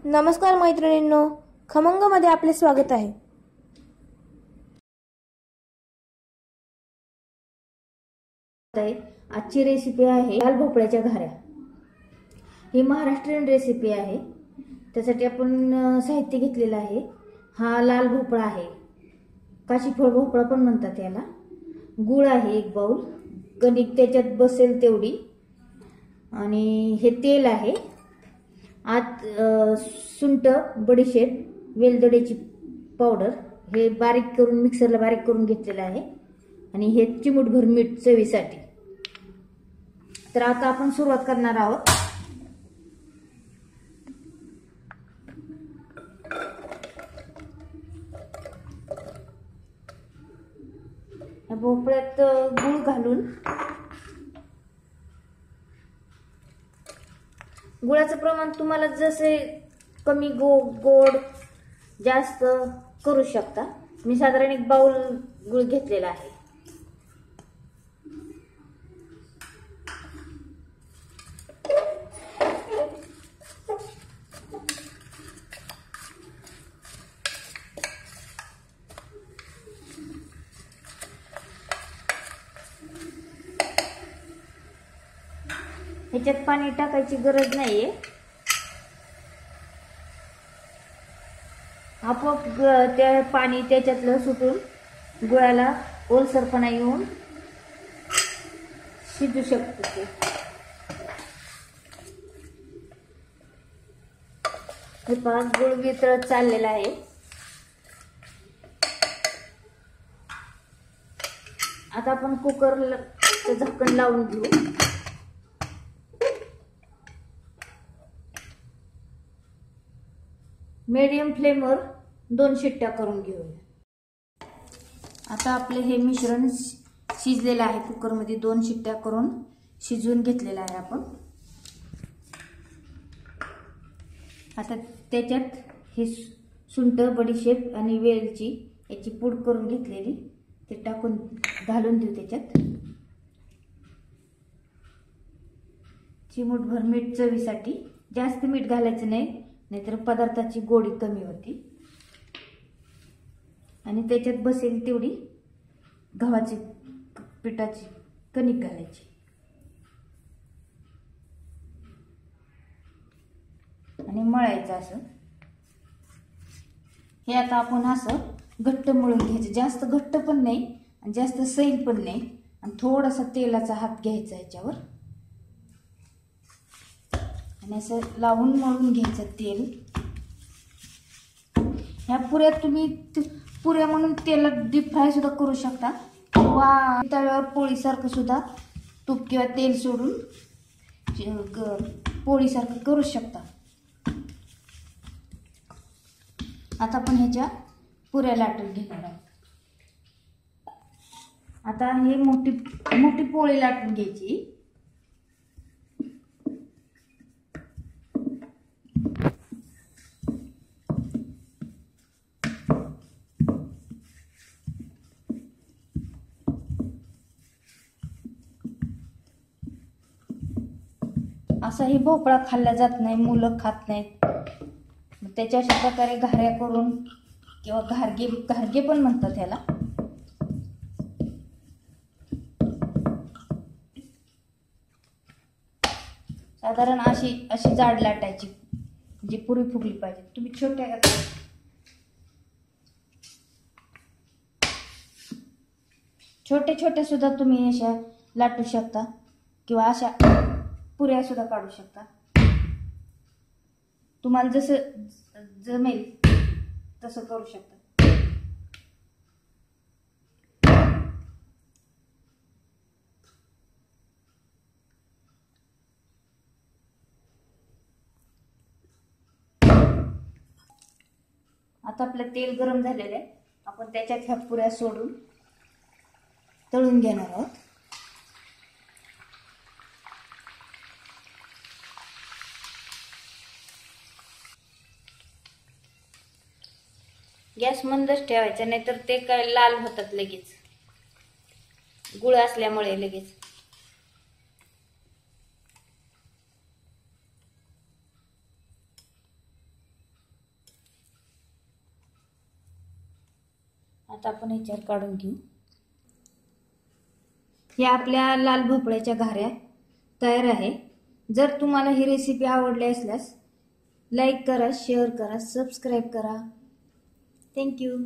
नमस्कार मैत्रिणींनो, खमंगमध्ये आपले स्वागत आहे। आजची रेसिपी आहे लाल भोपळ्याच्या घाऱ्या। ही महाराष्ट्रीयन रेसिपी आहे। त्यासाठी आपण साहित्य घेतलेलं आहे। हा लाल भोपळा आहे, काशीफळ भोपळा पण म्हणतात याला। गूळ आहे 1 बाउल, कणिक त्याच्यात बसेल तेवढी, आणि हे तेल आहे। आत सुंठ, बडीशेप, वेलदोड्याची पावडर हे बारीक करून मिक्सरला बारीक करून घेतलेलं आहे, आणि हे चिमूटभर मीठ चवीसाठी। तर आता आपण सुरुवात करणार आहोत। भोपळ्यात गूळ घालून, गुळाचं प्रमाण तुम्हाला जसे कमी गोड जास्त करू शकता। मी साधारण 1 बाउल गूळ घेतलेला आहे। ह्याच्यात पाणी टाकायची गरज नाहीये, आपोआप त्या पाणी त्याच्यातलं सुटून गुळाला ओलसरपणा येऊन शिजू शकतो ते। हे पहा, गुळ वितळत चाललेला आहे। आता आपण कुकरचं झाकण लावून घेऊ। मीडियम फ्लेमवर 2 शिट्ट्या करून घेऊया। आता आपले हे मिश्रण शिजलेलं आहे। कुकरमध्ये 2 शिट्ट्या करून शिजवून घेतलेलं आहे आपण। आता त्याच्यात हे सुंठ, बडीशेप आणि वेलची याची पूड करून घेतलेली ते टाकून घालून देऊ। त्याच्यात चिमूटभर मीठ चवीसाठी, जास्त मीठ घालायचं नाही, नाहीतर पदार्थाची गोडी कमी होती। आणि त्याच्यात बसेल तेवढी गव्हाची पिठाची कणिक घालायची, आणि मळायचं असं। हे आता आपण असं घट्ट मळून घ्यायचं, जास्त घट्ट पण नाही आणि जास्त सैल पण नाही, आणि थोडासा तेलाचा हात घ्यायचा याच्यावर, आणि असं लावून मळून घ्यायचं तेल। ह्या पुऱ्या तुम्ही पुऱ्या म्हणून तेलात डीप फ्राय सुद्धा करू शकता, किंवा तव्यावर पोळीसारखं सुद्धा तूप किंवा तेल सोडून पोळीसारखं करू शकता। आता आपण ह्याच्या पुऱ्या लाटून घेणार आहोत। आता हे मोठी पोळी लाटून घ्यायची। असाही भोपळा खाल्ला जात नाही, मुलं खात नाहीत। त्याच्या अशा प्रकारे घाऱ्या करून, किंवा घारगे पण म्हणतात ह्याला, साधारण अशी जाड लाटायची, जी पुरी फुगली पाहिजे। तुम्ही छोटे सुद्धा तुम्ही अशा लाटू शकता, किंवा अशा पुऱ्या सुद्धा काढू शकता। तुम्हाला जसं जमेल तसं करू शकता। आता आपलं तेल गरम झालेलं आहे, आपण त्याच्यात ह्या पुऱ्या सोडून तळून घेणार आहोत। गॅस मंदच ठेवायचा, नाहीतर ते काय लाल होतात लगेच, गुळ असल्यामुळे लगेच। आता आपण याच्यावर काढून घेऊ. या आपल्या लाल भोपळ्याच्या घाऱ्या तयार आहे. जर तुम्हाला ही रेसिपी आवडली असल्यास लाईक करा, शेअर करा, सबस्क्राईब करा. थँक्यू.